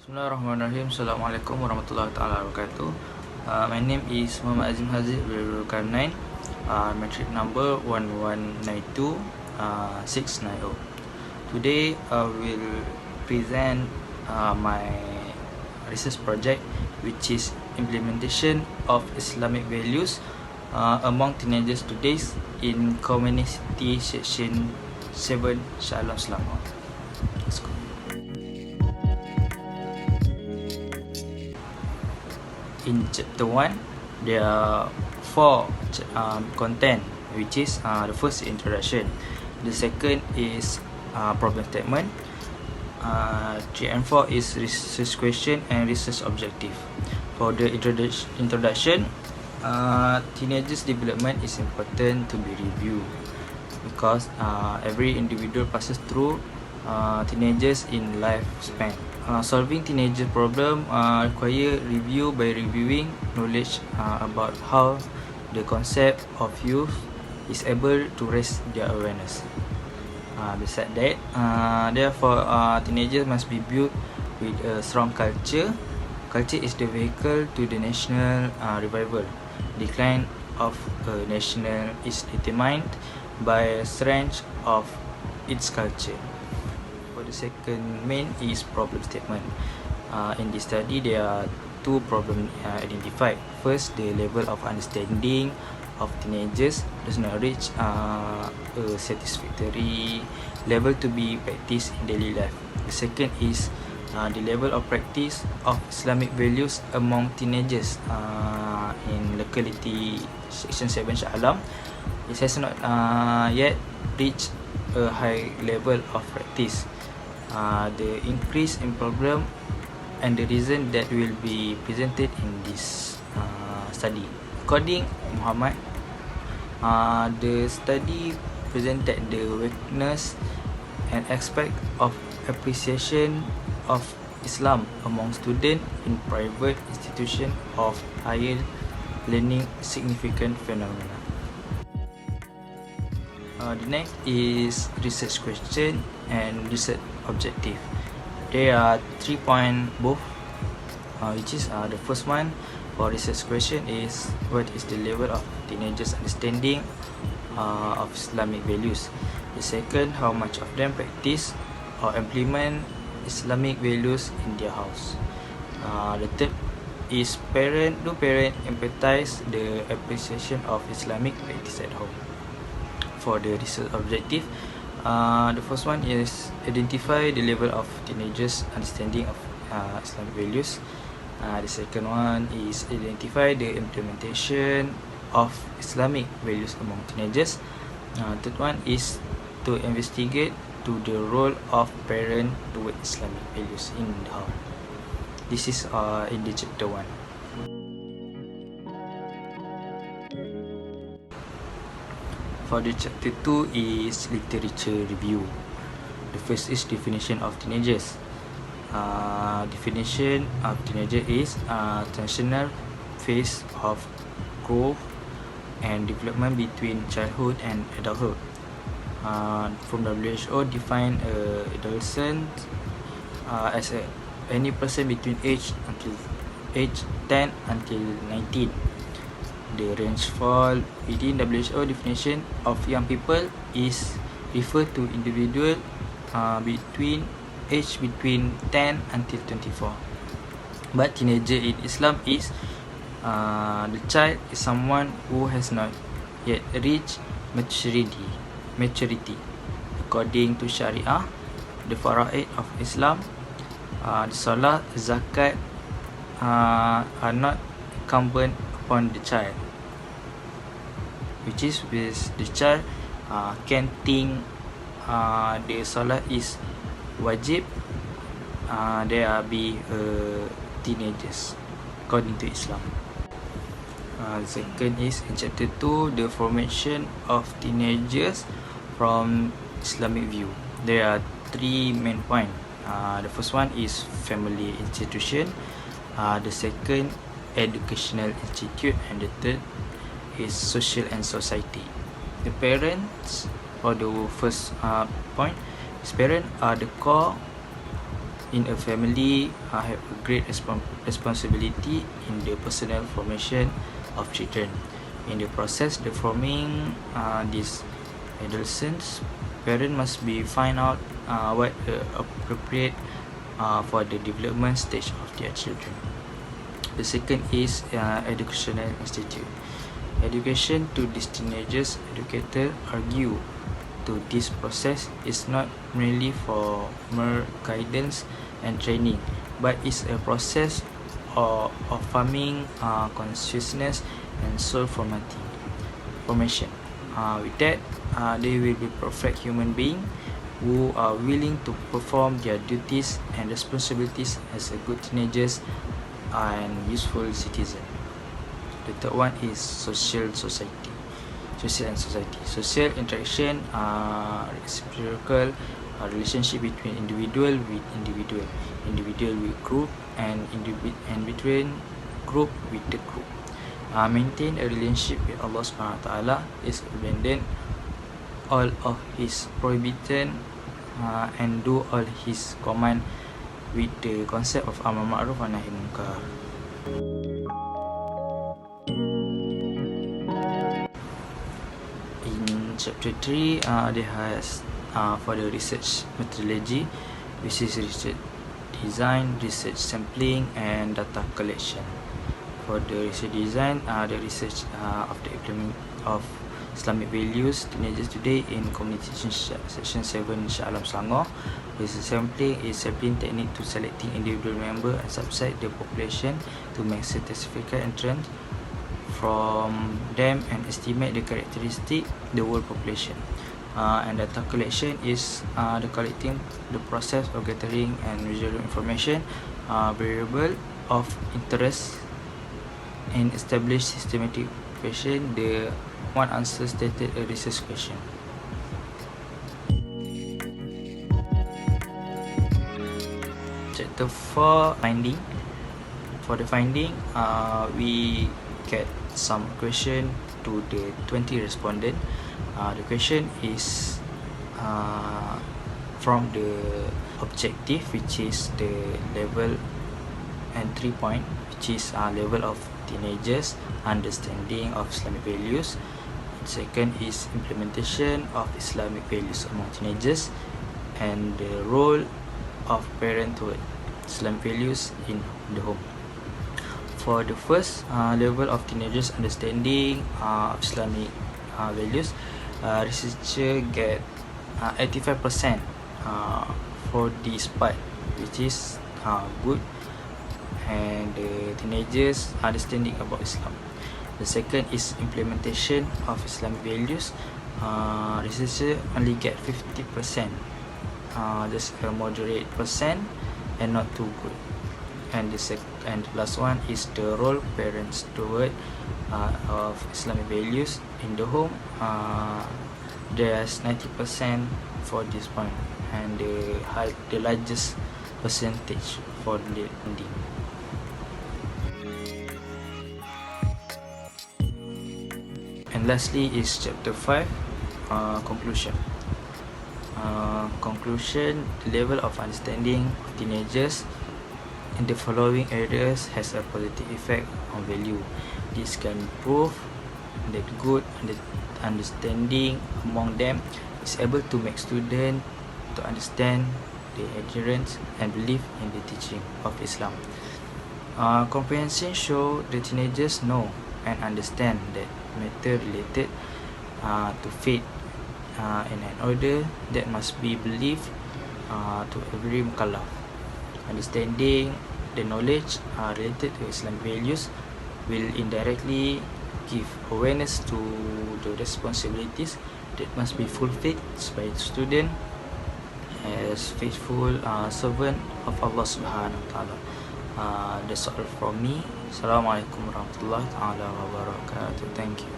Bismillahirrahmanirrahim. Assalamualaikum warahmatullahi taala wabarakatuh. My name is Muhammad Azim Haziq Zulkarnain. Metric number 1192690. Today I will present my research project, which is implementation of Islamic values among teenagers today in community section 7 SHAH SELANGOR. Let's go. In chapter 1, there are 4 content, which is the first introduction, the second is problem statement, 3 and 4 is research question and research objective. For the introduction, teenagers development is important to be reviewed because every individual passes through teenagers in lifespan. Solving teenager problem require review by reviewing knowledge about how the concept of youth is able to raise their awareness. Besides that, therefore teenagers must be built with a strong culture. Culture is the vehicle to the national revival. Decline of a national is determined by strength of its culture. For the second main is problem statement. In this study, there are 2 problems identified. First, the level of understanding of teenagers does not reach a satisfactory level to be practiced in daily life. The second is the level of practice of Islamic values among teenagers in locality section 7 Shah Alam. It has not yet reached a high level of practice. The increase in problem and the reason that will be presented in this study. According Muhammad, the study presented the weakness and aspect of appreciation of Islam among students in private institution of higher learning significant phenomena. The next is research question and research objective. There are 3 points both, which is the first one for research question is what is the level of teenagers' understanding of Islamic values. The second, how much of them practice or implement Islamic values in their house. The third is parents empathize the appreciation of Islamic practice at home. For the research objective, the first one is identify the level of teenagers' understanding of Islamic values. The second one is identify the implementation of Islamic values among teenagers. Third one is to investigate to the role of parent toward Islamic values in the home. This is in the chapter 1. For the chapter 2 is literature review. The first is definition of teenagers. Definition of teenager is transitional phase of growth and development between childhood and adulthood. From WHO define adolescent as any person between age 10 until 19. The range fall within WHO definition of young people is refer to individual between 10 until 24. But teenager in Islam is the child is someone who has not yet reached maturity. According to Sharia, the faraid of Islam, the salah, zakat are not incumbent upon the child, which is with the child can think the salah is wajib, there be teenagers according to Islam. Second is in chapter 2, the formation of teenagers from Islamic view. There are 3 main points. The first one is family institution, the second educational institute, and the third is social and society. The parents, for the first point, parents are the core in a family have a great responsibility in the personal formation of children. In the process, the forming these adolescents, parents must be find out what appropriate for the development stage of their children. The second is educational institute. Education to these teenagers, educators argue to this process is not merely for mere guidance and training, but is a process of forming consciousness and soul formation. With that, they will be perfect human beings who are willing to perform their duties and responsibilities as a good teenagers and useful citizen. The third one is social and society. Social interaction, reciprocal relationship between individual with group, and between group with the group. Maintain a relationship with Allah Subhanahu Wa Taala is abandon all of His prohibition and do all His command with the concept of amar ma'ruf wa nahi munkar. In chapter 3, they has for the research methodology, which is research design, research sampling, and data collection. For the research design, the research of the implement of Islamic values teenagers today in community section 7 SHAH SELANGOR. Research sampling is sampling technique to selecting individual member and subset the population to make statistical entrance from them and estimate the characteristic the whole population. And data collection is the collecting the process of gathering and measuring information, variable of interest, and establish systematic question. The one answer stated a research question. Chapter 4, finding. For the finding, we get some question to the 20 respondent. The question is from the objective, which is the level entry point, which is level of teenagers understanding of Islamic values. Second is implementation of Islamic values among teenagers, and the role of parenthood Islamic values in the home. For the first level of teenagers understanding of Islamic values, researcher get 85% for this part, which is good, and the teenagers understanding about Islam. The second is implementation of Islamic values. Researcher only get 50%, just a moderate percent and not too good. And the last one is the role parents toward of Islamic values in the home. There's 90% for this point, and the largest percentage for the ending. And lastly is chapter 5, conclusion. Conclusion: the level of understanding of teenagers in the following areas has a positive effect on value. This can prove that good understanding among them is able to make students to understand the adherence and belief in the teaching of Islam. Comprehension show the teenagers know and understand that matter related to faith in an order that must be believed to every mukallaf. Understanding the knowledge related to Islamic values will indirectly give awareness to the responsibilities that must be fulfilled by the student as faithful servant of Allah Subhanahu Wa Taala. That's all from me. Assalamualaikum warahmatullahi wabarakatuh. Thank you.